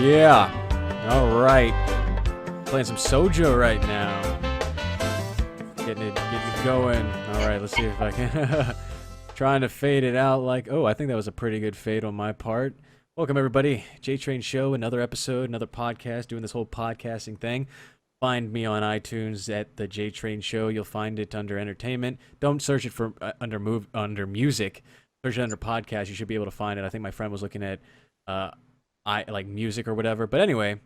Yeah. All right. Playing some Sojo right now. Getting it going. All right, let's see if I can. Trying to fade it out like, oh, I think that was a pretty good fade on my part. Welcome, everybody. Jtrain Show, another episode, another podcast, doing this whole podcasting thing. Find me on iTunes at the Jtrain Show. You'll find it under entertainment. Don't search it for under music. Search it under podcast. You should be able to find it. I think my friend was looking at like music or whatever. But anyway,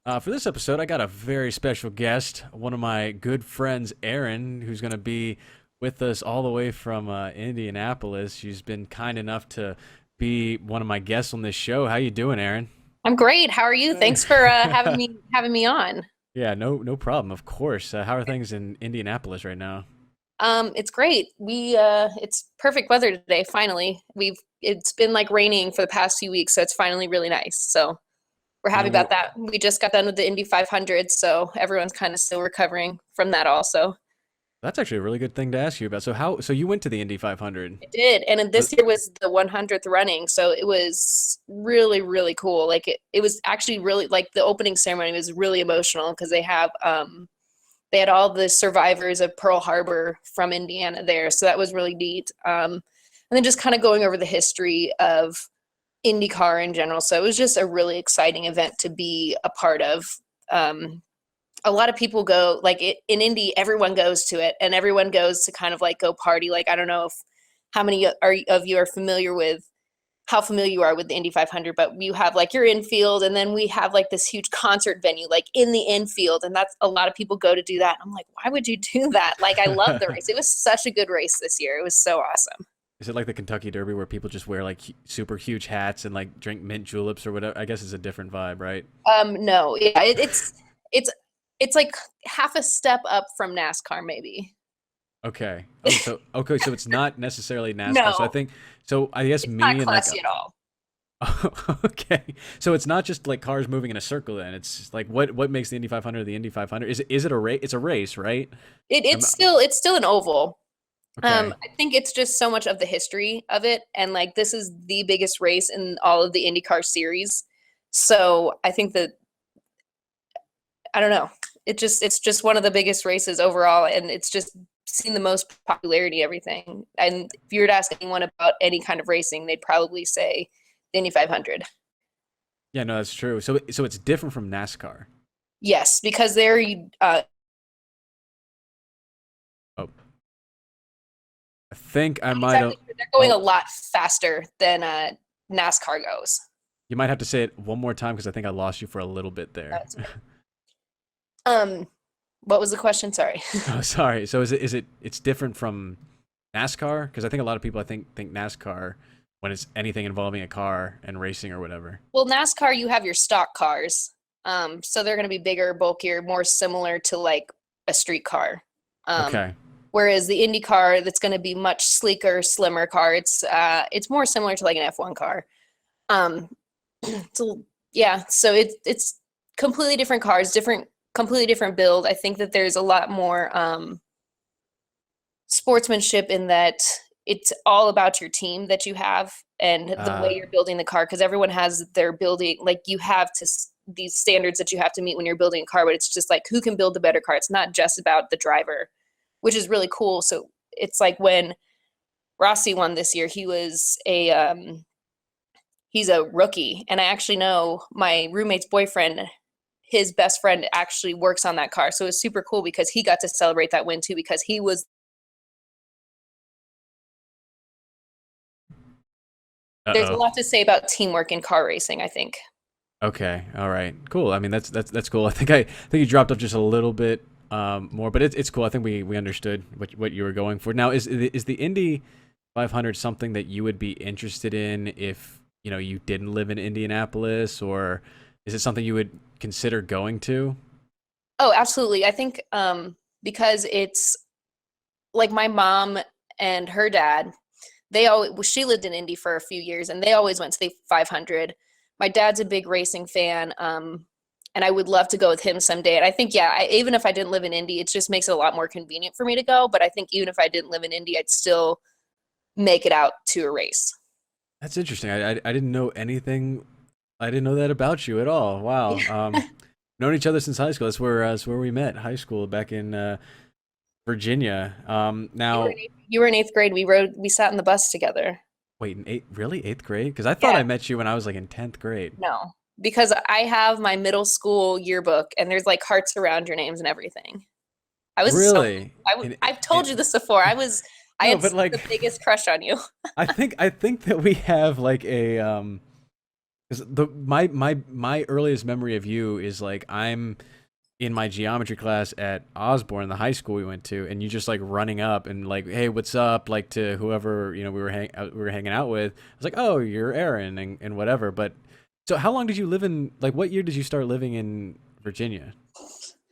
for this episode, I got a very special guest, one of my good friends, Erin, who's going to be with us all the way from Indianapolis. She's been kind enough to be one of my guests on this show. How you doing, Erin? I'm great. How are you? Thanks for having me on. Yeah, no problem. Of course. How are things in Indianapolis right now? It's great. It's perfect weather today. Finally, it's been like raining for the past few weeks, so it's finally really nice. So we're happy about that. We just got done with the Indy 500, so everyone's kind of still recovering from that also. That's actually a really good thing to ask you about. So you went to the Indy 500? I did, and this year was the 100th running, so it was really, really cool. Like it was actually really, like, the opening ceremony was really emotional because they had all the survivors of Pearl Harbor from Indiana there, so that was really neat. And then just kind of going over the history of IndyCar in general. So it was just a really exciting event to be a part of. A lot of people go, like, in Indy, everyone goes to it, and everyone goes to kind of like go party. Like, I don't know how many of you are familiar with how familiar you are with the Indy 500, but you have like your infield, and then we have like this huge concert venue, like in the infield. And that's a lot of people go to do that. I'm like, why would you do that? Like, I love the race. It was such a good race this year. It was so awesome. Is it like the Kentucky Derby where people just wear like super huge hats and like drink mint juleps or whatever? I guess it's a different vibe, right? No, yeah, it's like half a step up from NASCAR, maybe. Okay. So it's not necessarily NASCAR. No. I guess it's me not and classy like at all. Okay. So it's not just like cars moving in a circle then. It's just like what makes the Indy 500 the Indy 500? Is it a race? It's a race, right? It's still an oval. Okay. I think it's just so much of the history of it, and like this is the biggest race in all of the IndyCar series. So I think that, I don't know, it's just one of the biggest races overall, and it's just seen the most popularity, everything. And if you were to ask anyone about any kind of racing, they'd probably say the Indy 500. Yeah, no, that's true. So it's different from NASCAR. Yes, because I think I might have. They're going a lot faster than NASCAR goes. You might have to say it one more time because I think I lost you for a little bit there. What was the question? Sorry. Oh, sorry. So it's different from NASCAR? Because I think a lot of people think NASCAR when it's anything involving a car and racing or whatever. Well, NASCAR, you have your stock cars. So they're going to be bigger, bulkier, more similar to like a street car. Okay. Whereas the Indy car, that's going to be much sleeker, slimmer car. It's more similar to like an F1 car. So yeah, so it's completely different cars, completely different build. I think that there's a lot more sportsmanship in that it's all about your team that you have and the way you're building the car, because everyone has their building, like you have these standards that you have to meet when you're building a car, but it's just like who can build the better car. It's not just about the driver, which is really cool. So it's like when Rossi won this year, he's a rookie. And I actually know my roommate's boyfriend, his best friend actually works on that car. So it's super cool because he got to celebrate that win too, because he was. There's a lot to say about teamwork in car racing, I think. Okay. All right. Cool. I mean, that's cool. I think you dropped off just a little bit more, but it's cool. I think we understood what you were going for. Now, is the Indy 500 something that you would be interested in if you didn't live in Indianapolis, or is it something you would consider going to? Oh, absolutely. I think because it's like my mom and her dad, she lived in Indy for a few years and they always went to the 500. my dad's a big racing fan. And I would love to go with him someday. And I think, even if I didn't live in Indy, it just makes it a lot more convenient for me to go. But I think even if I didn't live in Indy, I'd still make it out to a race. That's interesting. I didn't know anything. I didn't know that about you at all. Wow. Known each other since high school. That's where we met. High school back in Virginia. Now you were in eighth grade. We sat in the bus together. wait, really eighth grade? Because I thought I met you when I was like in 10th grade. No, because I have my middle school yearbook, and there's like hearts around your names and everything. I was really. I've told you this before. I had the biggest crush on you. I think that we have like a 'cause my earliest memory of you is like I'm in my geometry class at Osborne, the high school we went to, and you just like running up and like, hey, what's up, like to whoever we were hanging out with. I was like, oh, you're Erin and whatever. But so how long did you live in, like, what year did you start living in Virginia?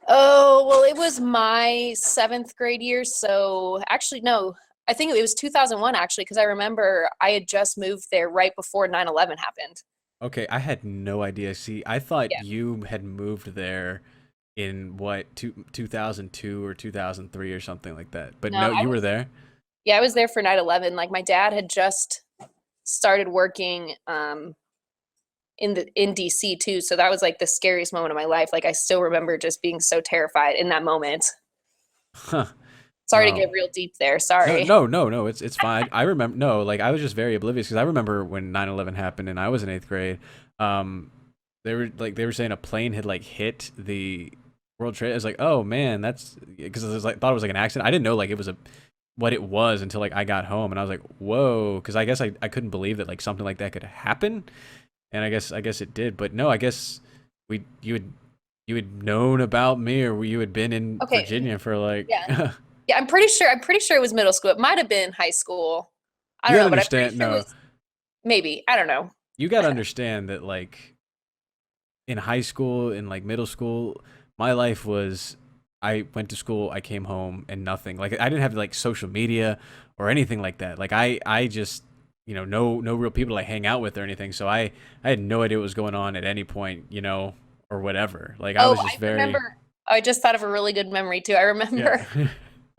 Oh, well, it was my 7th grade year. So actually, no, I think it was 2001 actually, because I remember I had just moved there right before 9/11 happened. Okay, I had no idea. See, I thought you had moved there in 2002 or 2003 or something like that. But no, you were there? Yeah, I was there for 9/11. Like my dad had just started working in DC too. So that was like the scariest moment of my life. Like I still remember just being so terrified in that moment. Huh. Sorry to get real deep there. Sorry. No, it's fine. I remember, no, like I was just very oblivious because I remember when 9/11 happened and I was in 8th grade. They were saying a plane had like hit the World Trade. I was like, oh man, that's because I was like, thought it was like an accident. I didn't know like it was what it was until like I got home and I was like, whoa, because I guess I couldn't believe that like something like that could happen, and I guess it did. But no, I guess you had known about me, or you had been in Virginia for like yeah, I'm pretty sure it was middle school. It might have been high school. I don't know, but I'm pretty sure it was, maybe, I don't know. You got to understand that like in high school, in like middle school, my life was, I went to school, I came home, and nothing. Like I didn't have like social media or anything like that. Like I just, no real people to like hang out with or anything. So I had no idea what was going on at any point, or whatever. Like I was just I just thought of a really good memory too. I remember. Yeah.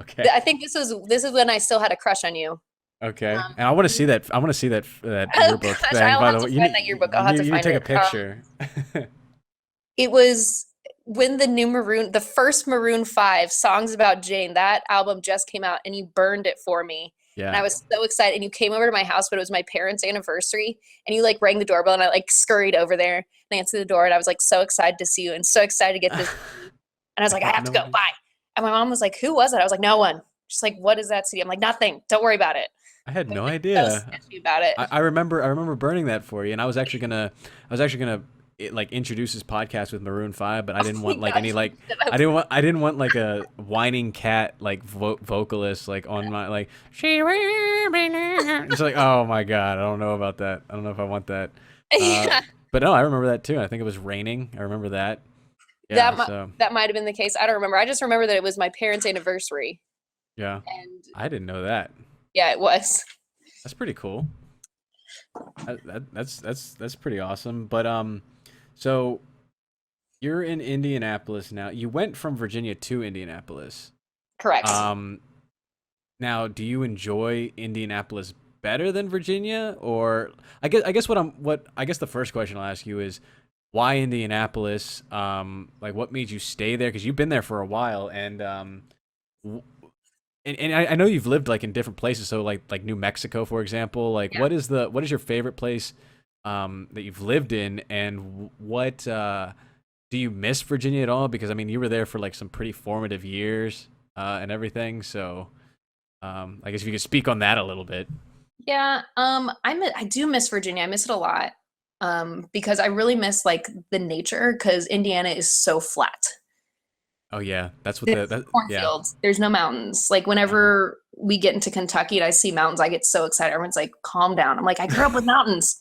Okay. I think this is when I still had a crush on you. Okay. And I want to see that. I want to see that yearbook thing. By the way, that yearbook. I'll have to find it. You take a picture. It was when the first Maroon 5 Songs About Jane, that album just came out, and you burned it for me. Yeah. And I was so excited. And you came over to my house, but it was my parents' anniversary, and you like rang the doorbell, and I like scurried over there and answered the door, and I was like so excited to see you and so excited to get this. And I was like, I have to go. Bye. And my mom was like, who was it? I was like, no one. She's like, what is that CD? I'm like, nothing. Don't worry about it. I had no idea. So sketchy about it. I remember burning that for you, and I was actually gonna like introduce this podcast with Maroon 5, but I didn't want like any like I didn't want like a whining cat like vocalist like on my like it's like, oh my god, I don't know about that. I don't know if I want that. But no, I remember that too. I think it was raining. I remember that. Yeah, that might have been the case. I don't remember. I just remember that it was my parents' anniversary. Yeah. And I didn't know that. Yeah, it was. That's pretty cool. That's pretty awesome. But so you're in Indianapolis now. You went from Virginia to Indianapolis. Correct. Now, do you enjoy Indianapolis better than Virginia? Or I guess the first question I'll ask you is, why Indianapolis? Like, what made you stay there? Because you've been there for a while, and I know you've lived like in different places. So like New Mexico, for example. Like, what is your favorite place that you've lived in, and what do you miss Virginia at all? Because I mean, you were there for like some pretty formative years and everything. So I guess if you could speak on that a little bit. Yeah, I do miss Virginia. I miss it a lot. Because I really miss like the nature, because Indiana is so flat. Oh yeah, that's what cornfields. Yeah. There's no mountains. Like whenever we get into Kentucky and I see mountains, I get so excited. Everyone's like, "Calm down." I'm like, I grew up with mountains.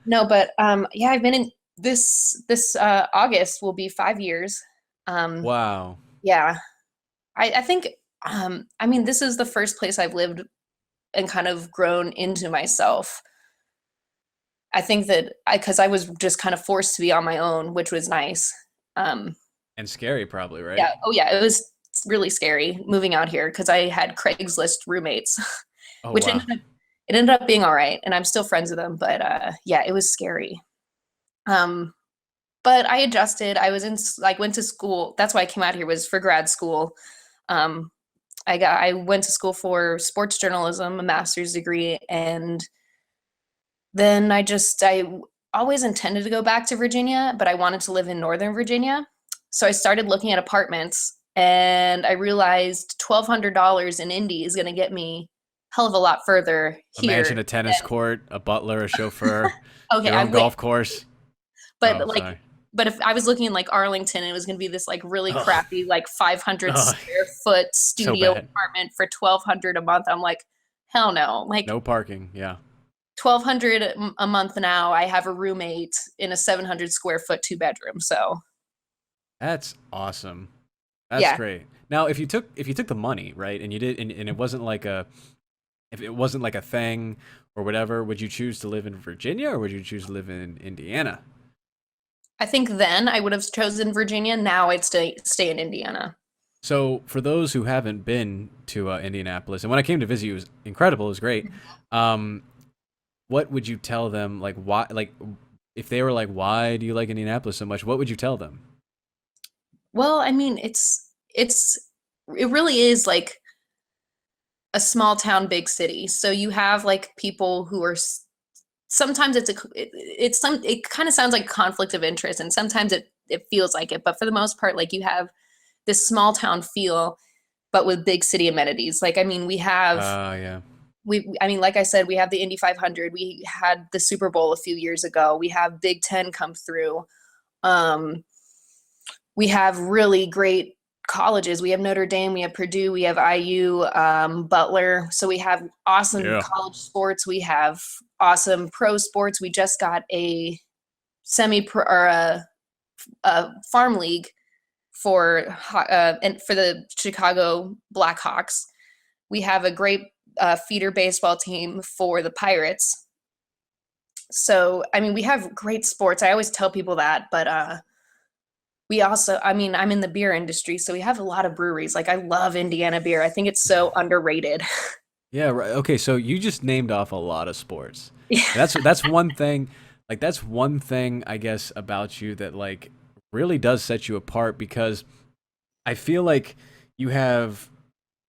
No, but yeah, I've been in this August will be 5 years. Wow. Yeah, I think I mean, this is the first place I've lived and kind of grown into myself I think that because I was just kind of forced to be on my own, which was nice. Um, And scary, probably, right? yeah. Oh, yeah. It was really scary moving out here because I had Craigslist roommates, Oh, which wow. it ended up being all right, and I'm still friends with them. But yeah, it was scary. Um, but I adjusted. I was in like went to school. That's why I came out here was for grad school. Um, I went to school for sports journalism, a master's degree, and then I always intended to go back to Virginia, but I wanted to live in Northern Virginia. So I started looking at apartments and I realized $1,200 in Indy is going to get me a hell of a lot further A here. mansion, a tennis court, a butler, a chauffeur, Okay, your own golf course. Oh, but like, sorry. but if I was looking in like Arlington, it was going to be this like really Ugh. crappy, like 500 Ugh. square foot So studio bad. apartment for 1,200 a month. I'm like, hell no. Like No parking. Yeah. 1,200 a month now. I have a roommate in a 700 square foot 2 bedroom. So That's awesome. That's yeah, great. Now, if you took the money, right, and you did, and it wasn't like if it wasn't like a thing or whatever, would you choose to live in Virginia or would you choose to live in Indiana? I think then I would have chosen Virginia. Now I'd stay in Indiana. So, for those who haven't been to Indianapolis, and when I came to visit you, it was incredible. It was great. Um, what would you tell them? Like, why? Like, if they were like, "Why do you like Indianapolis so much?" What would you tell them? Well, I mean, it really is like a small town, big city. So you have like people who are sometimes it kind of sounds like conflict of interest, and sometimes it feels like it. But for the most part, like you have this small town feel, but with big city amenities. Like I mean, Yeah. I mean, like I said, we have the Indy 500. We had the Super Bowl a few years ago. We have Big Ten come through. Um, we have really great colleges. We have Notre Dame, we have Purdue, we have IU, Butler. So we have awesome Yeah. college sports. We have awesome pro sports. We just got a semi-pro or a farm league and for the Chicago Blackhawks. We have a great feeder baseball team for the Pirates. So I mean, we have great sports. I always tell people that, but we also, I mean, I'm in the beer industry, so we have a lot of breweries. Like I love Indiana beer. I think it's so underrated. Yeah, right. Okay, so you just named off a lot of sports. Yeah. And that's one thing, like that's one thing I guess about you that like really does set you apart because I feel like you have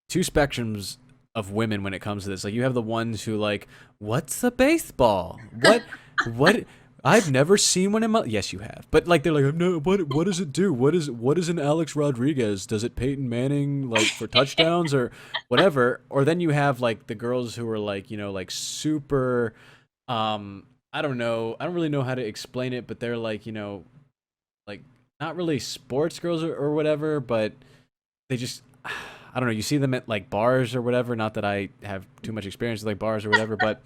two spectrums of women when it comes to this. Like you have the ones who like, what's a baseball? What I've never seen one in my yes, you have. But like they're like, no, what does it do? What is an Alex Rodriguez? Does it Peyton Manning like for touchdowns or whatever? Or then you have like the girls who are like, like super I don't know. I don't really know how to explain it, but they're like, like not really sports girls or whatever, but they just I don't know. You see them at like bars or whatever. Not that I have too much experience with like bars or whatever, but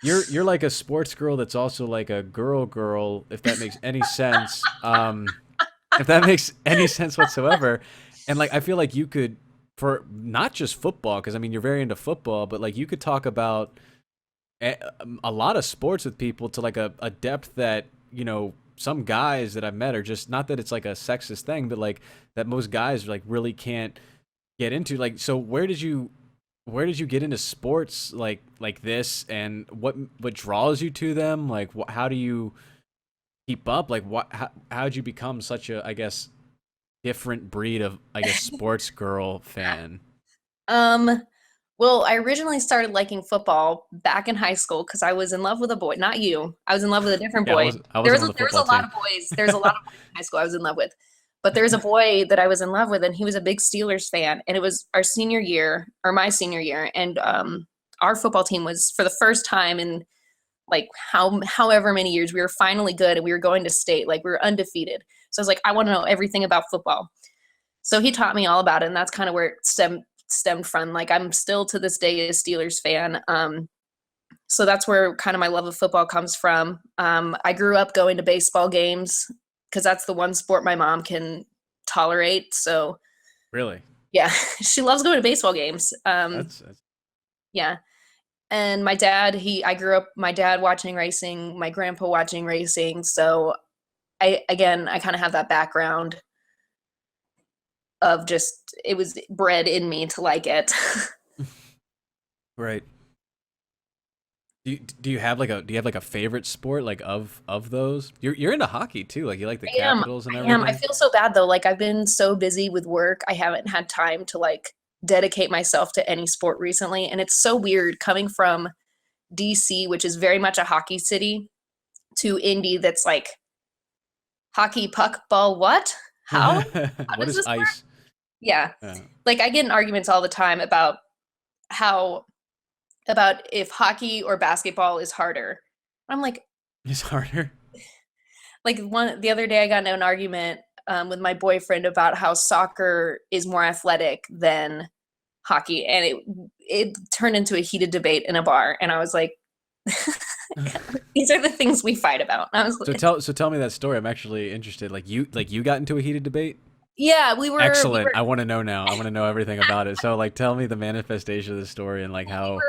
you're like a sports girl that's also like a girl, if that makes any sense. If that makes any sense whatsoever. And like I feel like you could for not just football, because I mean you're very into football, but like you could talk about a lot of sports with people to like a depth that some guys that I've met are just not that it's like a sexist thing, but like that most guys like really can't get into. Like, so where did you get into sports like this, and what draws you to them? Like, how do you keep up? Like, how'd you become such a, I guess, different breed of, I guess, sports girl fan? Um, well, I originally started liking football back in high school because I was in love with a boy. Not you. I was in love with a different Yeah, I boy. was I wasn't on the There was a football lot team. of boys. There's a lot of boys in high school I was in love with. But there's a boy that I was in love with, and he was a big Steelers fan. And it was our senior year, or my senior year, and our football team was for the first time in like however many years we were finally good, and we were going to state, like we were undefeated. So I was like, I want to know everything about football. So he taught me all about it, and that's kind of where it stemmed from. Like I'm still to this day a Steelers fan. So that's where kind of my love of football comes from. I grew up going to baseball games because that's the one sport my mom can tolerate. So Really? yeah, she loves going to baseball games. That's Yeah. And my dad, I grew up, my dad watching racing, my grandpa watching racing. So I kind of have that background of just, it was bred in me to like it. Right. Do you have like a favorite sport like of those? You're into hockey too, like you like the Capitals and everything. I feel so bad though. Like I've been so busy with work, I haven't had time to like dedicate myself to any sport recently. And it's so weird coming from DC, which is very much a hockey city, to Indy that's like hockey, puck, ball, what? How? How What does is this work? ice? Yeah. Yeah. Like I get in arguments all the time about if hockey or basketball is harder. I'm like, It's harder. like the other day I got into an argument with my boyfriend about how soccer is more athletic than hockey, and it turned into a heated debate in a bar, and I was like, these are the things we fight about. And I was like, So tell me that story. I'm actually interested. Like you got into a heated debate? yeah, Excellent. I want to know now. I want to know everything about it. So like tell me the manifestation of the story and like how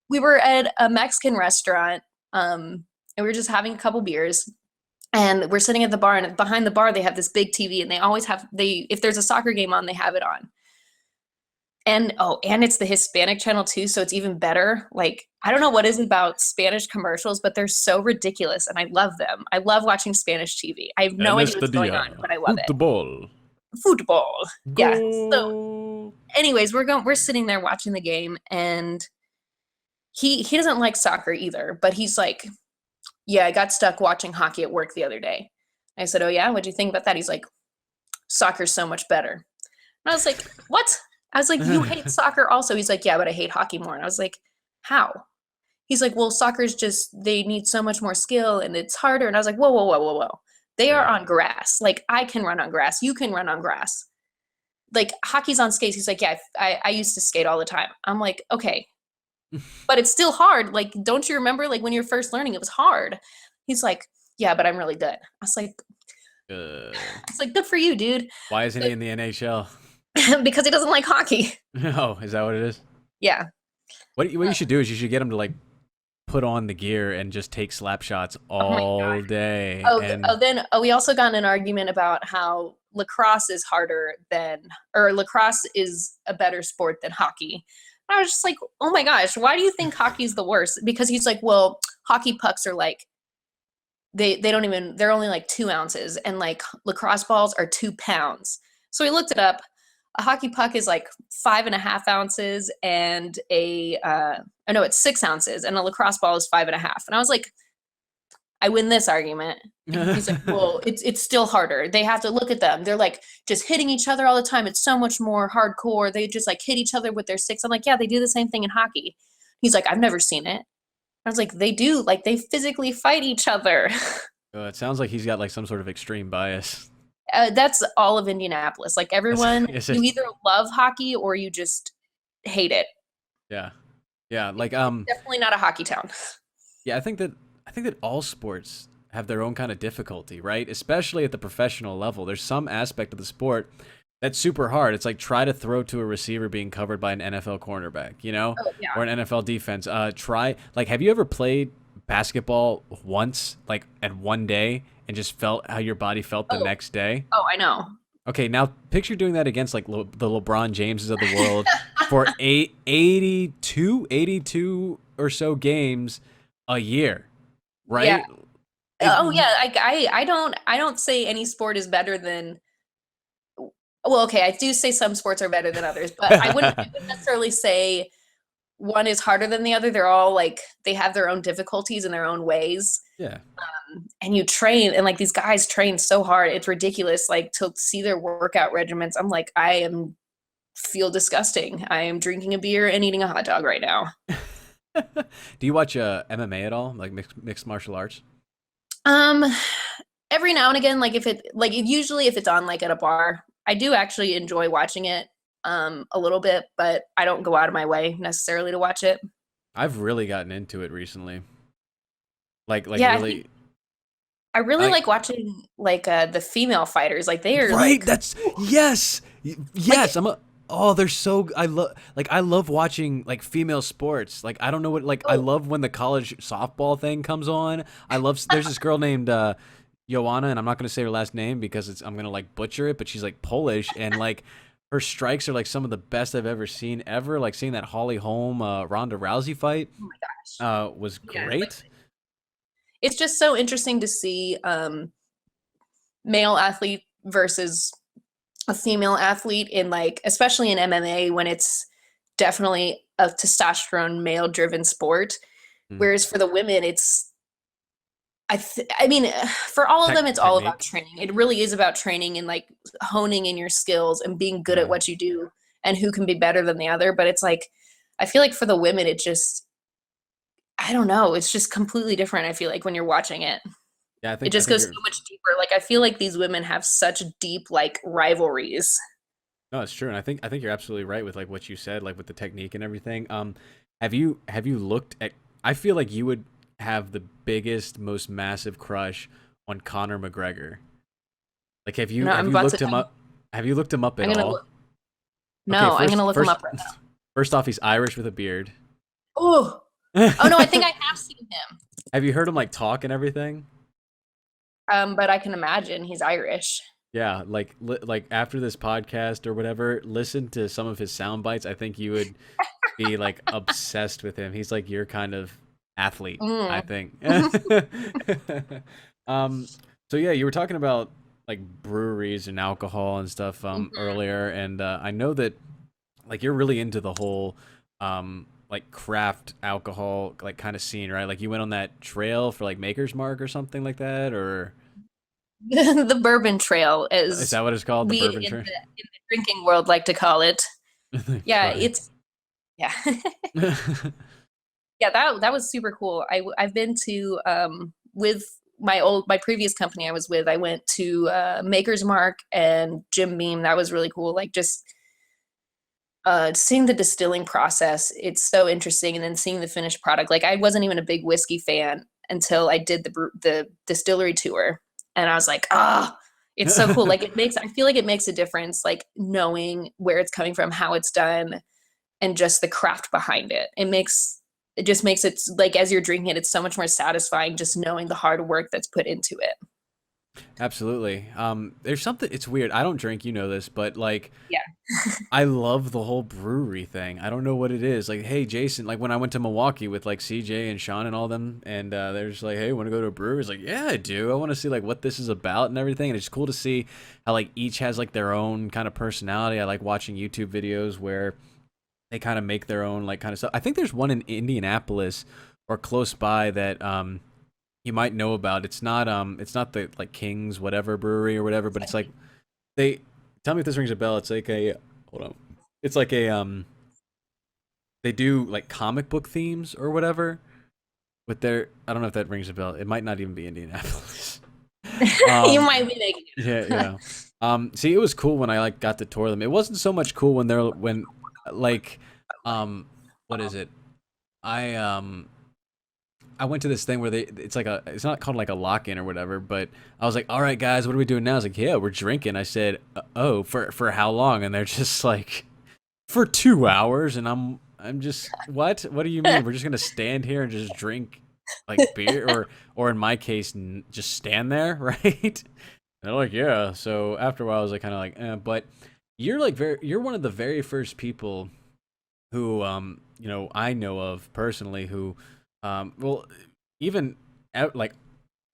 we were at a Mexican restaurant, and we were just having a couple beers, and we're sitting at the bar, and behind the bar they have this big TV, and they always have if there's a soccer game on, they have it on. And it's the Hispanic channel too, so it's even better. Like I don't know what is about Spanish commercials, but they're so ridiculous, and I love them. I love watching Spanish TV. I have no idea what's going on, but I love it. Football. Yeah. So anyways, we're sitting there watching the game, and he doesn't like soccer either, but he's like, yeah, I got stuck watching hockey at work the other day. I said, oh yeah, what'd you think about that? He's like, soccer's so much better. And I was like, what? I was like, you hate soccer also? He's like, yeah, but I hate hockey more. And I was like, how? He's like, well, soccer's just, they need so much more skill and it's harder. And I was like, whoa, whoa, whoa, whoa, whoa. They are on grass. Like I can run on grass. You can run on grass. Like hockey's on skates. He's like, yeah, I used to skate all the time. I'm like, okay, but it's still hard. Like, don't you remember like when you're first learning, it was hard. He's like, yeah, but I'm really good. I was like, it's like, good for you, dude. Why isn't he in the NHL? Because he doesn't like hockey. Oh, is that what it is? Yeah. What you should do is you should get him to like put on the gear and just take slap shots all day. Then we also got in an argument about how lacrosse is lacrosse is a better sport than hockey. I was just like, oh my gosh, why do you think hockey's the worst? Because he's like, well, hockey pucks are like, they're only like 2 ounces, and like lacrosse balls are 2 pounds. So we looked it up. A hockey puck is like 5.5 ounces, and it's 6 ounces, and a lacrosse ball is 5.5. And I was like, I win this argument. And he's like, well, it's still harder. They have to look at them. They're like just hitting each other all the time. It's so much more hardcore. They just like hit each other with their sticks. I'm like, yeah, they do the same thing in hockey. He's like, I've never seen it. I was like, they do. Like they physically fight each other. It sounds like he's got like some sort of extreme bias. That's all of Indianapolis. Like everyone, you either love hockey or you just hate it. Yeah. Like definitely not a hockey town. Yeah, I think that all sports have their own kind of difficulty, right? Especially at the professional level. There's some aspect of the sport that's super hard. It's like try to throw to a receiver being covered by an NFL cornerback, you know, or an NFL defense. Have you ever played basketball once, like at one day, and just felt how your body felt the next day? Oh, I know. Okay, now picture doing that against like the LeBron Jameses of the world for 82 or so games a year, right? Yeah. I don't say any sport is better than. Well, okay, I do say some sports are better than others, but I wouldn't necessarily say one is harder than the other. They're all like, they have their own difficulties in their own ways. Yeah. And you train, and like these guys train so hard. It's ridiculous. Like to see their workout regimens, I'm like, feel disgusting. I am drinking a beer and eating a hot dog right now. Do you watch MMA at all? Like mixed martial arts? Every now and again, usually if it's on like at a bar, I do actually enjoy watching it a little bit, but I don't go out of my way necessarily to watch it. I've really gotten into it recently. I really like watching like the female fighters. Like they are right. That's yes. Like, Oh, they're so I love watching like female sports. Like I don't know what like I Oh, love when the college softball thing comes on. I love there's this girl named Joanna, and I'm not gonna say her last name because I'm gonna like butcher it, but she's like Polish, and like her strikes are like some of the best I've ever seen ever. Like seeing that Holly Holm Ronda Rousey fight oh my gosh. was Yeah, great. it's just so interesting to see male athlete versus a female athlete in like, especially in MMA when it's definitely a testosterone male driven sport. Mm. Whereas for the women, it's, I mean, for all of them, it's all about Technique. training. It really is about training and like honing in your skills and being good at Yeah. what you do and who can be better than the other. But it's like, I feel like for the women, it just, I don't know. It's just completely different. I feel like when you're watching it. Yeah, It I just think goes so you're much deeper. Like I feel like these women have such deep like rivalries. no, it's true, and I think you're absolutely right with like what you said, like with the technique and everything. Have you looked at? I feel like you would have the biggest, most massive crush on Conor McGregor. Like, No, I'm have you about to. looked him up? Have you looked him up at I'm gonna all? look. Okay, No, I'm gonna look him up right now. first off, he's Irish with a beard. Oh, oh no, I think I have seen him. Have you heard him like talk and everything? But I can imagine he's Irish. Yeah, like after this podcast or whatever, listen to some of his sound bites. I think you would be like obsessed with him. He's like your kind of athlete, I Mm. think. um, so yeah, you were talking about like breweries and alcohol and stuff Mhm. earlier, and I know that like you're really into the whole like craft alcohol like kind of scene, right? Like you went on that trail for like Maker's Mark or something like that, or The Bourbon Trail, is as that what it's called, the we Bourbon Trail? in the drinking world like to call it. Yeah, Right. it's yeah. Yeah, that was super cool. I've been to with my previous company I was with. I went to Maker's Mark and Jim Beam. That was really cool. Like just seeing the distilling process. It's so interesting, and then seeing the finished product. Like I wasn't even a big whiskey fan until I did the distillery tour, and I was like, ah. It's so cool. Like it makes, I feel like it makes a difference, like knowing where it's coming from, how it's done, and just the craft behind it. It just makes it like as you're drinking it, it's so much more satisfying just knowing the hard work that's put into it. Absolutely. There's something. It's weird. I don't drink, you know this, but like Yeah. I love the whole brewery thing. I don't know what it is. Like, hey, Jason, like when I went to Milwaukee with like CJ and Sean and all them, and they're just like, hey, want to go to a brewery? It's like, yeah, I do. I want to see like what this is about and everything. And it's cool to see how like each has like their own kind of personality. I like watching YouTube videos where they kind of make their own like kind of stuff. I think there's one in Indianapolis or close by that you might know about. It's not the like King's whatever brewery or whatever, but it's like they tell me if this rings a bell. It's like a hold on. It's like a they do like comic book themes or whatever with their I don't know if that rings a bell. It might not even be Indianapolis. You um might be making yeah, it. yeah. See, it was cool when I like got to tour them. It wasn't so much cool when they're when like what is it? I I went to this thing where it's like a it's not called like a lock-in or whatever, but I was like, "All right, guys, what are we doing now?" I was like, "Yeah, we're drinking." I said, "Oh, for how long?" And they're just like, "For 2 hours." And I'm just, "What? What do you mean? We're just gonna stand here and just drink like beer, or in my case, just stand there, right?" And they're like, "Yeah." So after a while, I was like, kind of like, but you're one of the very first people who you know I know of personally who well even like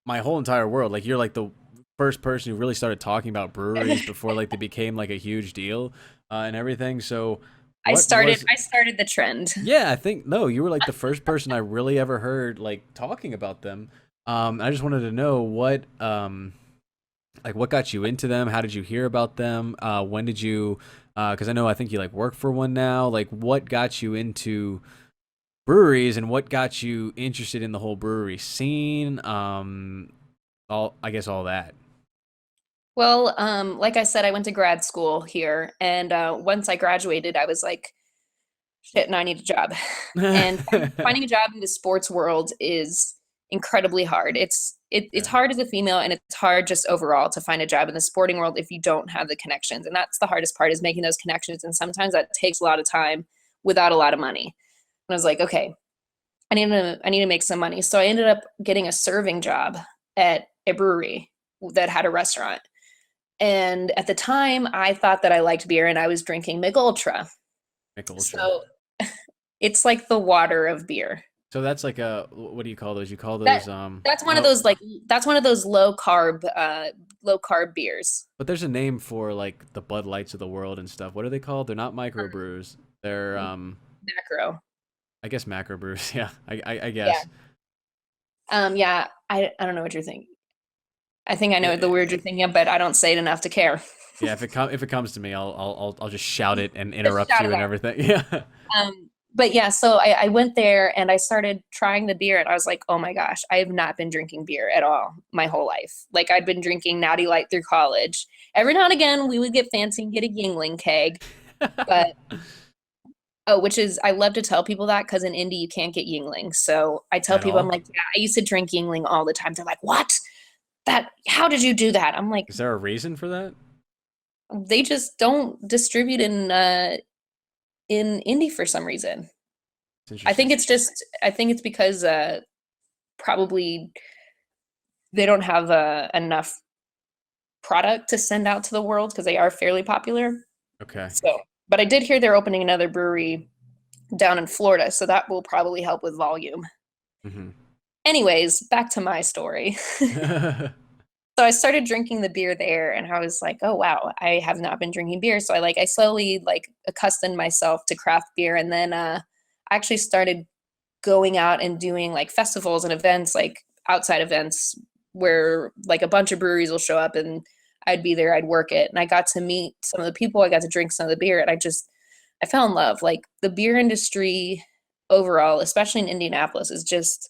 my whole entire world, like you're like the first person who really started talking about breweries before like they became like a huge deal and everything. So what was I started the trend. yeah, I think no, you were like the first person I really ever heard like talking about them. I just wanted to know what like what got you into them? How did you hear about them? When did you because I know I think you like work for one now. Like what got you into breweries and what got you interested in the whole brewery scene? All I guess all that. Well, like I said, I went to grad school here, and once I graduated, I was like, shit, now I need a job. And finding a job in the sports world is incredibly hard. it's hard as a female, and it's hard just overall to find a job in the sporting world if you don't have the connections. And that's the hardest part, is making those connections. And sometimes that takes a lot of time without a lot of money. And I was like, okay, I need to make some money. So I ended up getting a serving job at a brewery that had a restaurant. And at the time, I thought that I liked beer, and I was drinking Mich Ultra. Mich Ultra. So it's like the water of beer. So that's like what do you call those? You call those that's one of those low carb beers. But there's a name for like the Bud Lights of the world and stuff. What are they called? They're not microbrews. They're macro. I guess macro brews. Yeah, I guess. Yeah. I don't know what you're thinking. I think I know the word you're thinking of, but I don't say it enough to care. Yeah, if it comes to me, I'll just shout it and interrupt you and everything. Yeah. But yeah, so I went there and I started trying the beer, and I was like, oh my gosh, I have not been drinking beer at all my whole life. Like, I'd been drinking Natty Light through college. Every now and again, we would get fancy and get a Yingling keg. But which is, I love to tell people that, because in Indy you can't get Yingling. So I tell people, I'm like, yeah, I used to drink Yingling all the time. They're like, what? How did you do that? I'm like, is there a reason for that? They just don't distribute in Indy for some reason. I think it's because probably they don't have enough product to send out to the world, because they are fairly popular. Okay. So, but I did hear they're opening another brewery down in Florida, so that will probably help with volume. Mm-hmm. Anyways, back to my story. So I started drinking the beer there, and I was like, oh wow, I have not been drinking beer. So I slowly accustomed myself to craft beer. And then I actually started going out and doing like festivals and events, like outside events, where like a bunch of breweries will show up, and I'd be there, I'd work it. And I got to meet some of the people, I got to drink some of the beer, and I fell in love. Like, the beer industry overall, especially in Indianapolis, is just,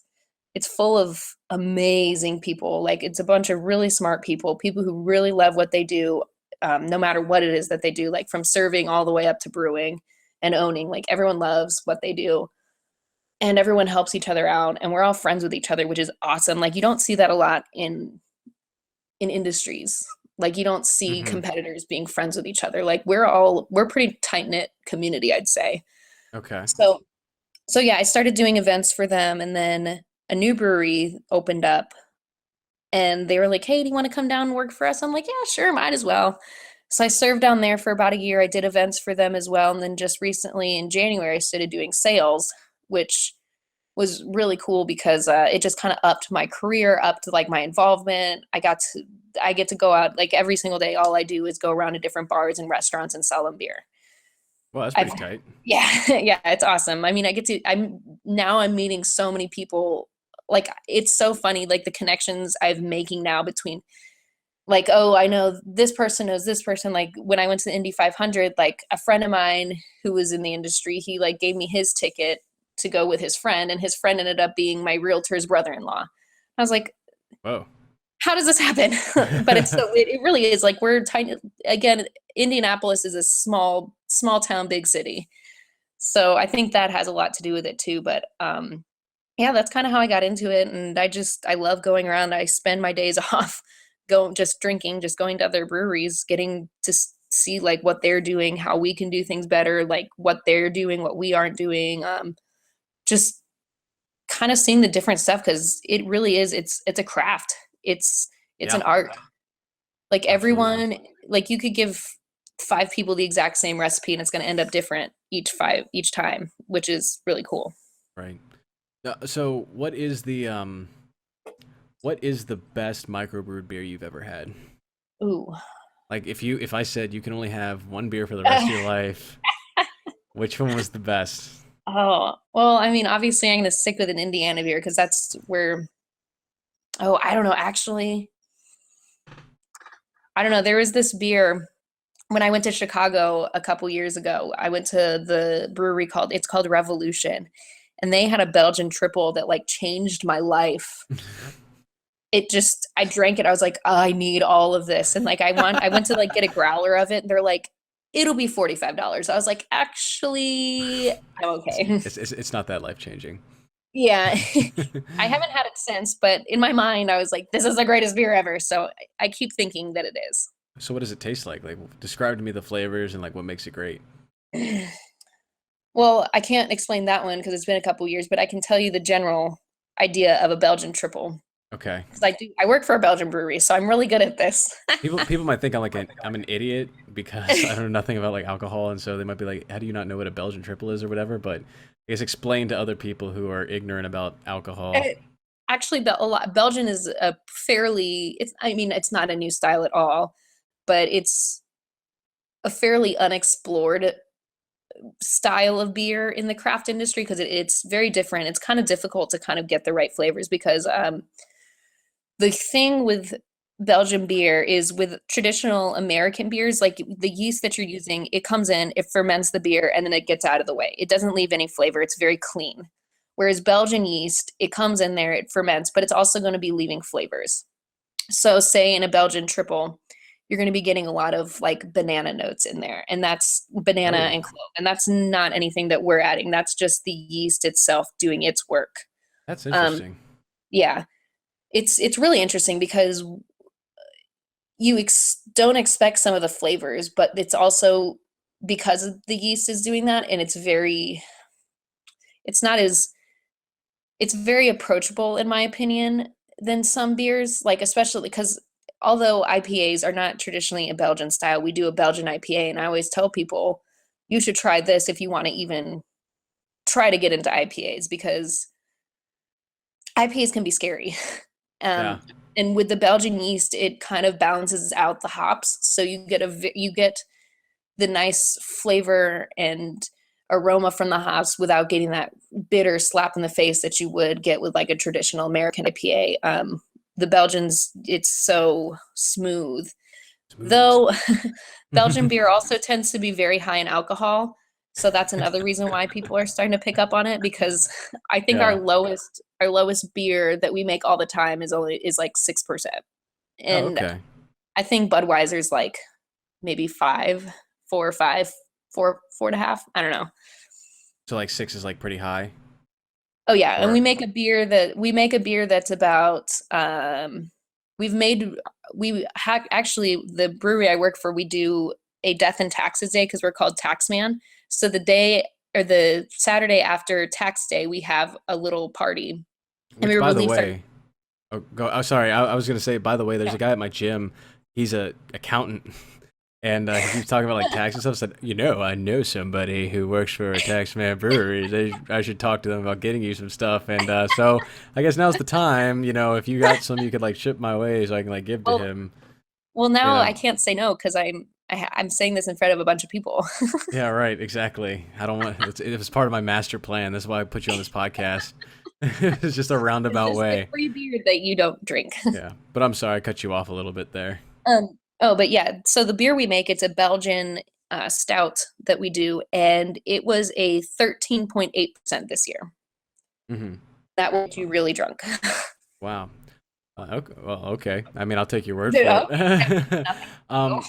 it's full of amazing people. Like, it's a bunch of really smart people who really love what they do, no matter what it is that they do, like from serving all the way up to brewing and owning. Like, everyone loves what they do, and everyone helps each other out, and we're all friends with each other, which is awesome. Like, you don't see that a lot in industries. Like, you don't see competitors being friends with each other. Like, we're pretty tight-knit community, I'd say. Okay. So yeah, I started doing events for them, and then a new brewery opened up, and they were like, hey, do you want to come down and work for us? I'm like, yeah, sure, might as well. So I served down there for about a year. I did events for them as well. And then just recently in January, I started doing sales, which was really cool, because it just kind of upped my career, upped like my involvement. I get to go out like every single day. All I do is go around to different bars and restaurants and sell them beer. Well, that's pretty tight. Yeah. Yeah. It's awesome. I mean, I'm meeting so many people. Like, it's so funny, like the connections I'm making now between, like, oh, I know this person knows this person. Like, when I went to the Indy 500, like a friend of mine who was in the industry, he like gave me his ticket to go with his friend, and his friend ended up being my realtor's brother-in-law. I was like, whoa, how does this happen? But it really is, like, we're tiny. Again, Indianapolis is a small town, big city. So I think that has a lot to do with it too. But yeah, that's kind of how I got into it. And I love going around. I spend my days off just drinking, just going to other breweries, getting to see like what they're doing, how we can do things better, like what they're doing, what we aren't doing. Just kind of seeing the different stuff, because it really is, it's a craft. It's an art. Like, everyone, like, you could give 5 people the exact same recipe, and it's going to end up different each time, which is really cool. Right. So what is the best microbrewed beer you've ever had? Ooh. Like, if I said you can only have one beer for the rest of your life, which one was the best? Oh, well, I mean, obviously I'm going to stick with an Indiana beer, because that's where, I don't know, actually. I don't know. There was this beer when I went to Chicago a couple years ago. I went to the brewery called Revolution, and they had a Belgian triple that like changed my life. I drank it. I was like, oh, I need all of this. And like, I went to like get a growler of it, and they're like, it'll be $45. I was like, actually, I'm okay. It's not that life-changing. Yeah. I haven't had it since, but in my mind, I was like, this is the greatest beer ever. So I keep thinking that it is. So what does it taste like? Like, describe to me the flavors and like what makes it great. Well, I can't explain that one because it's been a couple years, but I can tell you the general idea of a Belgian triple. Okay. Because I work for a Belgian brewery, so I'm really good at this. People might think I'm an idiot because I don't know nothing about like alcohol, and so they might be like, "How do you not know what a Belgian triple is or whatever?" But I guess explain to other people who are ignorant about alcohol. Actually, Belgian is a fairly, I mean, it's not a new style at all, but it's a fairly unexplored style of beer in the craft industry because it's very different. It's kind of difficult to kind of get the right flavors because the thing with Belgian beer is with traditional American beers, like the yeast that you're using, it comes in, it ferments the beer, and then it gets out of the way. It doesn't leave any flavor. It's very clean. Whereas Belgian yeast, it comes in there, it ferments, but it's also going to be leaving flavors. So say in a Belgian triple, you're going to be getting a lot of like banana notes in there, and that's banana Oh, and clove. And that's not anything that we're adding. That's just the yeast itself doing its work. that's Um, interesting. yeah, it's really interesting because you don't expect some of the flavors, but it's also because the yeast is doing that, and it's not as it's very approachable in my opinion than some beers, like especially because although IPAs are not traditionally a Belgian style, we do a Belgian IPA, and I always tell people you should try this if you want to even try to get into IPAs because IPAs can be scary. Yeah. Um, and with the Belgian yeast, it kind of balances out the hops, so you get the nice flavor and aroma from the hops without getting that bitter slap in the face that you would get with like a traditional American IPA. The Belgians, it's so smooth. Smooth. Though Belgian beer also tends to be very high in alcohol. So that's another reason why people are starting to pick up on it because I think Yeah. our lowest beer that we make all the time is like 6%. Oh, And okay. I think Budweiser's like maybe 5, 4 or 5, 4.5. I don't know. So like six is like pretty high, Oh yeah, and or we make a beer that's about we've made actually the brewery I work for, we do a death and taxes day because we're called Taxman. So the day or the Saturday after tax day, we have a little party and we which by the release our way, oh, go. Oh, sorry. I was gonna say by the way, there's yeah. a guy at my gym. He's a accountant. And he keeps talking about like tax and stuff. Said, I know somebody who works for a taxman brewery. I should talk to them about getting you some stuff. And so I guess now's the time. If you got some, you could like ship my way so I can like give to Well, him. well You now I know. can't say no because I'm saying this in front of a bunch of people. Yeah, right. Exactly. I don't want. It was part of my master plan. That's why I put you on this podcast. It's just a This roundabout is the way. free beer that you don't drink. Yeah. But I'm sorry I cut you off a little bit there. Oh, but yeah, so the beer we make, it's a Belgian stout that we do, and it was a 13.8% this year. Hmm. That will get you really drunk. Wow. Okay. Well, okay. I mean, I'll take your word for Yeah. it. Nothing. um,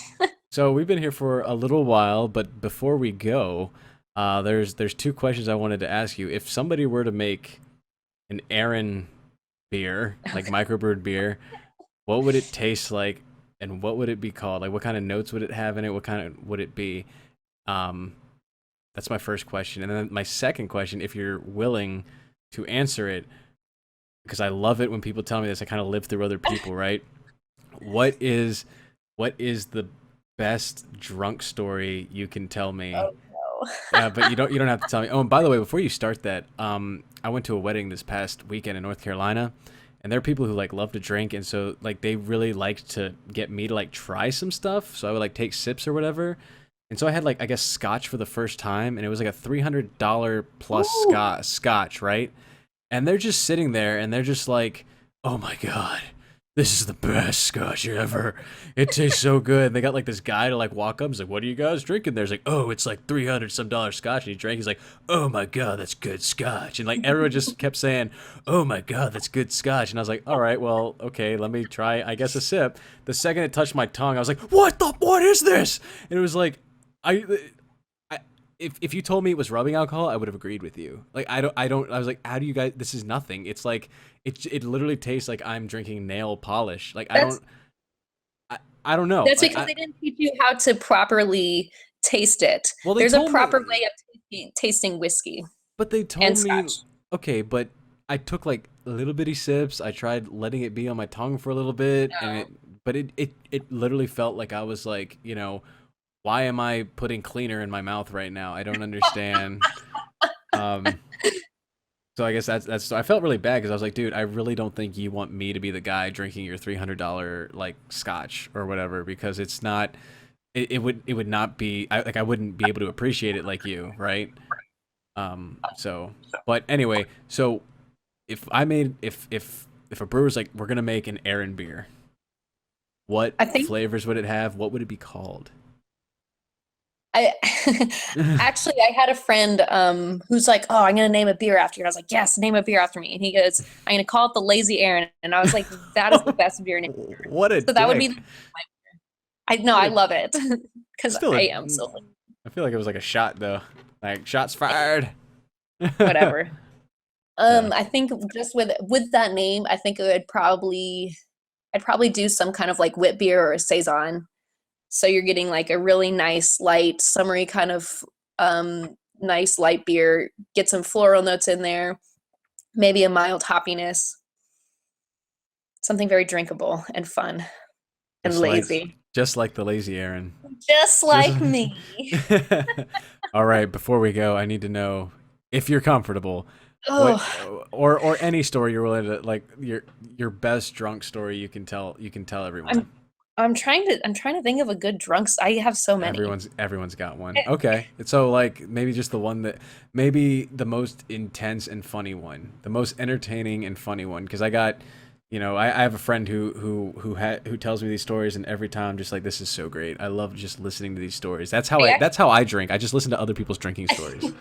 so we've been here for a little while, but before we go, there's two questions I wanted to ask you. If somebody were to make an Erin beer, like microbrewed beer, what would it taste like, and what would it be called? Like, what kind of notes would it have in it? What kind of would it be? Um, that's my first question, and then my second question, if you're willing to answer it, because I love it when people tell me this. I kind of live through other people, right? What is what is the best drunk story you can tell me? Oh no. But you don't have to tell me. Oh, and by the way, before you start that, I went to a wedding this past weekend in North Carolina, and there are people who like love to drink, and so like they really liked to get me to like try some stuff. So I would like take sips or whatever. And so I had like I guess scotch for the first time, and it was like a $300 plus Ooh. scotch, right? And they're just sitting there and they're just like, "Oh my god, this is the best scotch ever. It tastes so good." And they got like this guy to like walk up. He's like, "What are you guys drinking?" There's like, "Oh, it's like $300 some scotch." And he drank. He's like, "Oh my god, that's good scotch." And like everyone just kept saying, "Oh my god, that's good scotch." And I was like, "All right, well, okay, let me try. I guess a sip." The second it touched my tongue, I was like, "What is this?" And it was like, I if you told me it was rubbing alcohol, I would have agreed with you. Like I was like, how do you guys? This is nothing. It's like it literally tastes like I'm drinking nail polish. Like That's I don't know. that's because they didn't teach you how to properly taste it. Well, they There's a told proper me, way of tasting whiskey but they and told me, scotch. okay, but I took like little bitty sips. I tried letting it be on my tongue for a little bit, and No. it literally felt like I was like, why am I putting cleaner in my mouth right now? I don't understand. Um, so I guess that's. So I felt really bad because I was like, dude, I really don't think you want me to be the guy drinking your $300 like scotch or whatever because it's not. It would not be. I wouldn't be able to appreciate it like you, right? So, but anyway, so if a brewer's like, we're gonna make an Erin beer, what I think flavors would it have? What would it be called? I actually I had a friend who's like, "Oh, I'm gonna name a beer after you." I was like, "Yes, name a beer after me." And he goes, "I'm gonna call it the Lazy Aaron." And I was like, "That is the best beer name." What a So that would be. dick. I know What I a love it because still I a. am so I feel like it was like a shot though. Like shots fired. whatever. Yeah. I think just with that name, I think I'd probably do some kind of like wit beer or a saison. So you're getting like a really nice, light, summery kind of nice light beer. Get some floral notes in there, maybe a mild hoppiness, something very drinkable and fun and Just like lazy, just like the lazy Aaron. just Just like me. All right, before we go, I need to know if you're comfortable. What Oh, or any story you're willing to like your best drunk story you can tell everyone. I'm I'm trying to think of a good drunks. I have so many. Everyone's got one. Okay. So like maybe just the one that maybe the most intense and funny one, the most entertaining and funny one. Because I got, I have a friend who tells me these stories, and every time I'm just like, this is so great. I love just listening to these stories. That's how I drink. I just listen to other people's drinking stories.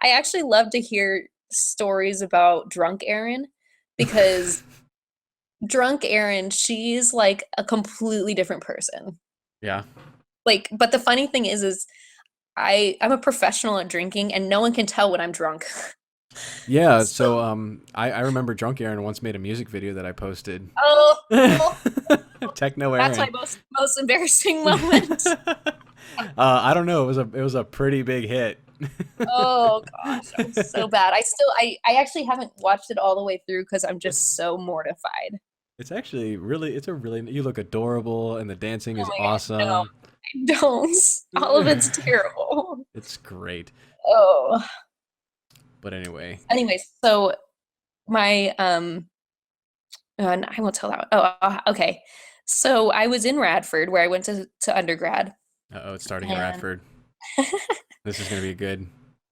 I actually love to hear stories about drunk Erin because drunk Erin, she's like a completely different person. Yeah. Like, but the funny thing is I'm a professional at drinking and no one can tell when I'm drunk. Yeah. So So, I remember Drunk Aaron once made a music video that I posted. oh, oh, Techno that's my Aaron. most embarrassing moment. I don't know. It was a pretty big hit. Oh gosh, I'm so bad. I actually haven't watched it all the way through because I'm just so mortified. It's actually really it's a really you look adorable and the dancing Oh is my god, no, awesome. I don't. All of it's terrible. It's great. Oh. But anyway, Anyway, so my and I won't tell that. Okay. So I was in Radford where I went to undergrad, oh, it's starting in and Radford. This is gonna be good.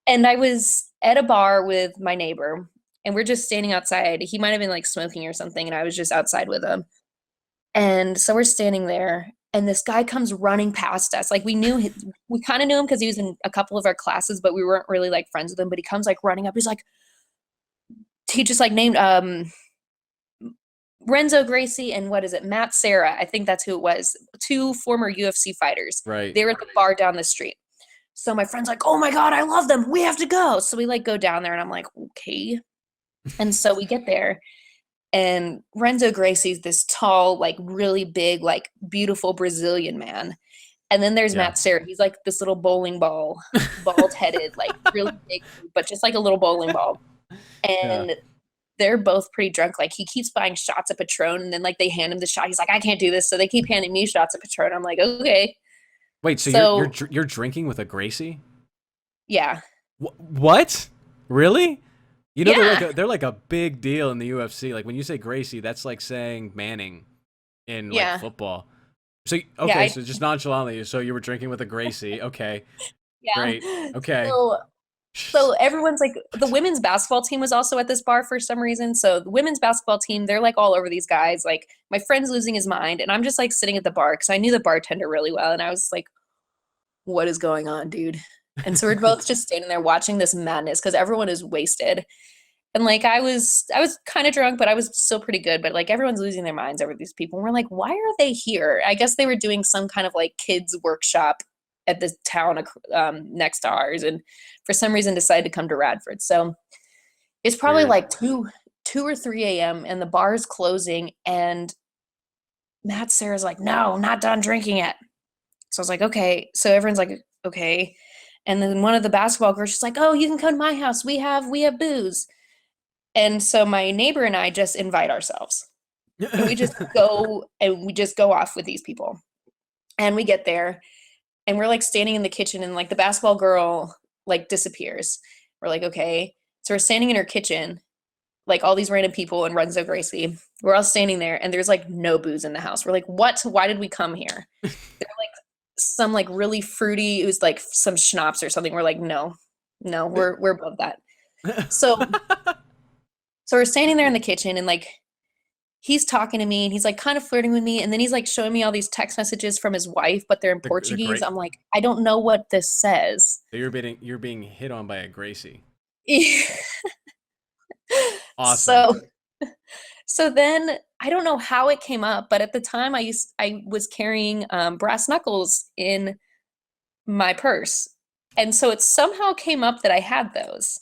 and I was at a bar with my neighbor, and we're just standing outside. He might have been like smoking or something, and I was just outside with him. And so we're standing there, and this guy comes running past us. Like we kind of knew him because he was in a couple of our classes, but we weren't really like friends with him. But he comes like running up. He's like, he just like named Renzo Gracie and what is it, Matt Serra. I think that's who it was. Two former UFC fighters. Right. They were at the bar down the street. So my friend's like, "Oh my god, I love them. We have to go." So we like go down there, and I'm like, "Okay." And so we get there, and Renzo Gracie's this tall, like really big, like beautiful Brazilian man. And then there's Yeah. Matt Serra. He's like this little bowling ball, bald headed, like really big, but just like a little bowling ball. Yeah. And they're both pretty drunk. Like he keeps buying shots of Patron, and then like they hand him the shot. He's like, "I can't do this." So they keep handing me shots of Patron. I'm like, "Okay." Wait, so So you're drinking with a Gracie? yeah, What? Really? yeah, They're like a big deal in the UFC. Like when you say Gracie, that's like saying Manning in like yeah, football. So yeah, okay, so just nonchalantly, so you were drinking with a Gracie. Okay, great. yeah. Okay. So everyone's like, the women's basketball team was also at this bar for some reason. So the women's basketball team, they're like all over these guys. Like my friend's losing his mind, and I'm just like sitting at the bar because I knew the bartender really well, and I was like, "What is going on, dude?" And so we're both just standing there watching this madness because everyone is wasted. And like I was kind of drunk, but I was still pretty good. But like everyone's losing their minds over these people. And we're like, why are they here? I guess they were doing some kind of like kids workshop at the town next to ours, and for some reason decided to come to Radford. So it's probably Weird. like 2 or 3 a.m. and the bar is closing, and Sarah's like, no, not done drinking yet. So I was like, okay. So everyone's like, okay. And then one of the basketball girls, she's like, oh, you can come to my house. We have booze. And so my neighbor and I just invite ourselves. And we just go off with these people. And we get there and we're like standing in the kitchen, and like the basketball girl like disappears. We're like, okay. So we're standing in her kitchen, like all these random people and Renzo Gracie. We're all standing there and there's like no booze in the house. We're like, what? Why did we come here? They're like some like really fruity, it was like some schnapps or something. We're like, no, we're above that. So we're standing there in the kitchen, and like he's talking to me and he's like kind of flirting with me, and then he's like showing me all these text messages from his wife, but they're in Portuguese. great. I'm like, I don't know what this says. So you're being hit on by a Gracie. Awesome. So then I don't know how it came up, but at the time I was carrying brass knuckles in my purse. And so it somehow came up that I had those.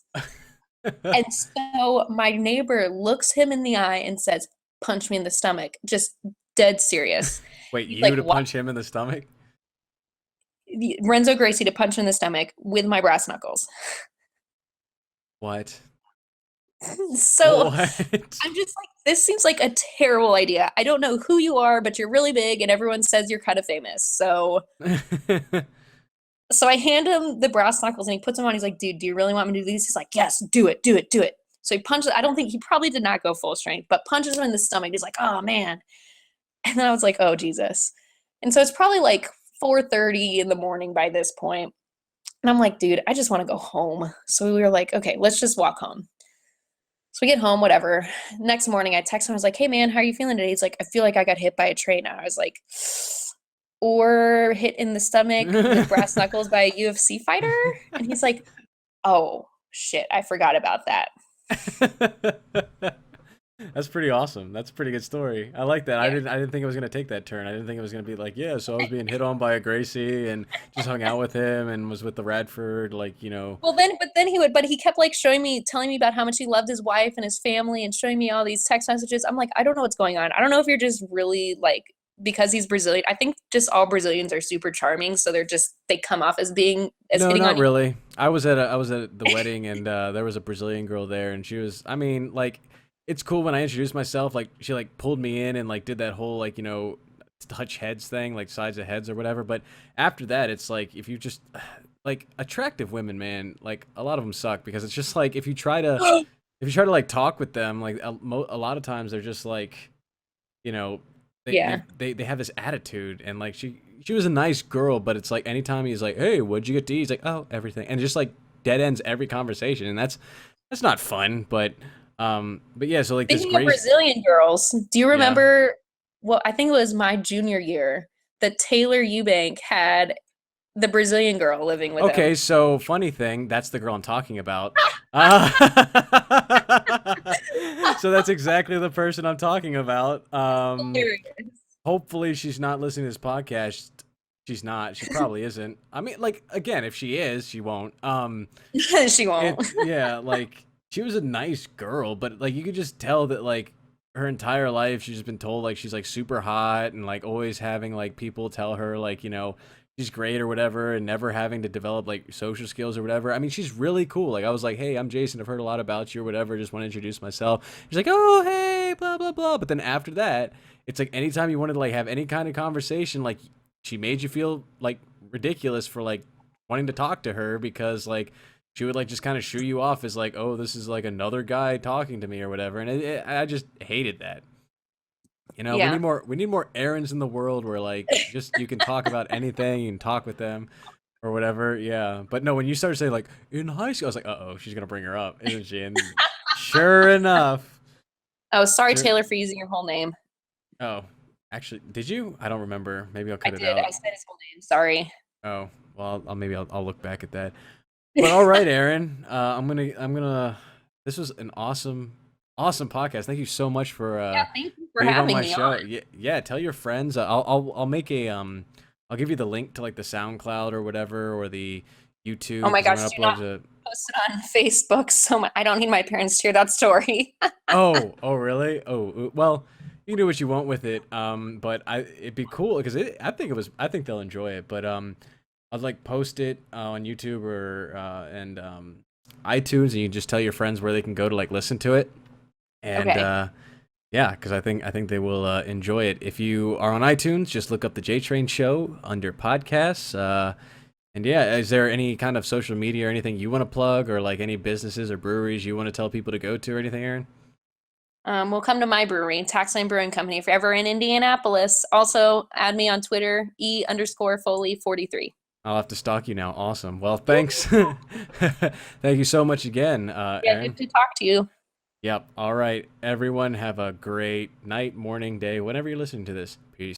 And so my neighbor looks him in the eye and says, punch me in the stomach. Just dead serious. Wait, you like, to punch him in the stomach? Renzo Gracie to punch him in the stomach with my brass knuckles. What? So what? I'm just like, this seems like a terrible idea. I don't know who you are, but you're really big and everyone says you're kind of famous. So I hand him the brass knuckles and he puts them on. He's like, dude, do you really want me to do these? He's like, yes, do it. So he punches. I don't think he probably did not go full strength, but punches him in the stomach. He's like, oh man. And then I was like, oh Jesus. And so it's probably like 4:30 in the morning by this point. And I'm like, dude, I just want to go home. So we were like, okay, let's just walk home. So we get home, whatever. Next morning, I text him. I was like, hey, man, how are you feeling today? He's like, I feel like I got hit by a train. I was like, or hit in the stomach with brass knuckles by a UFC fighter? And he's like, oh, shit, I forgot about that. That's pretty awesome. That's a pretty good story. I like that. Yeah. I didn't think it was gonna take that turn. I didn't think it was gonna be like, yeah, so I was being hit on by a Gracie and just hung out with him and was with the Radford, like, you know. Well, but he kept like telling me about how much he loved his wife and his family and showing me all these text messages. I'm like, I don't know what's going on. I don't know if you're just really like, because he's Brazilian. I think just all Brazilians are super charming, so they come off as being as no, hitting not on you. really. I was at the wedding and there was a Brazilian girl there, and she was, I mean, like, it's cool when I introduced myself, like she like pulled me in and like did that whole like, you know, touch heads thing, like sides of heads or whatever. But after that, it's like, if you just like attractive women, man, like a lot of them suck, because it's just like, if you try to like talk with them, like a lot of times they're just like, you know, they have this attitude, and like she was a nice girl, but it's like anytime he's like, hey, what'd you get to eat? He's like, oh, everything, and just like dead ends every conversation, and that's not fun. But yeah, so like Speaking of Brazilian girls, do you remember? Well, I think it was my junior year that Taylor Eubank had the Brazilian girl living with him. Okay, so funny thing, that's the girl I'm talking about. So that's exactly the person I'm talking about. Hopefully she's not listening to this podcast. She's not. She probably isn't. I mean, like, again, if she is, she won't. She won't. Yeah, like, she was a nice girl, but like you could just tell that like her entire life she's just been told like she's like super hot, and like always having like people tell her like, you know, she's great or whatever, and never having to develop like social skills or whatever. I mean, she's really cool. Like I was like, hey, I'm Jason, I've heard a lot about you or whatever, just want to introduce myself. She's like, oh, hey, blah blah blah. But then after that, it's like anytime you wanted to like have any kind of conversation, like she made you feel like ridiculous for like wanting to talk to her, because like she would like just kind of shoo you off as like, oh, this is like another guy talking to me or whatever, and I just hated that. You know, we need more Erins in the world where like just you can talk about anything, you can talk with them or whatever. Yeah, but no, when you started saying like in high school, I was like, oh, she's gonna bring her up, isn't she? And sure enough. Oh, sorry, Taylor, for using your whole name. Oh, actually, did you? I don't remember. Maybe I'll cut it out. I said his whole name. Sorry. Oh well, I'll look back at that. But all right, Erin, I'm gonna. This was an awesome podcast. Thank you so much for thank you for having on my me show. on. Yeah, tell your friends. I'll make a I'll give you the link to like the SoundCloud or whatever, or the Oh YouTube, my because I'm gosh, gonna do upload not to. post it on Facebook. I don't need my parents to hear that story. Oh, really? Oh, well, you can do what you want with it. But it'd be cool because I think they'll enjoy it. But I'd like post it on YouTube or and iTunes, and you just tell your friends where they can go to like listen to it. And Okay. yeah, because I think they will enjoy it. If you are on iTunes, just look up the Jtrain Show under podcasts. And yeah, is there any kind of social media or anything you want to plug, or like any businesses or breweries you want to tell people to go to or anything, Aaron? We'll come to my brewery, Taxline Brewing Company, if you're ever in Indianapolis. Also, add me on Twitter, E_Foley43. I'll have to stalk you now. Awesome. Well, thanks. Thank you so much again, Yeah, Aaron. good to talk to you. Yep. All right, everyone, have a great night, morning, day, whenever you're listening to this. Peace.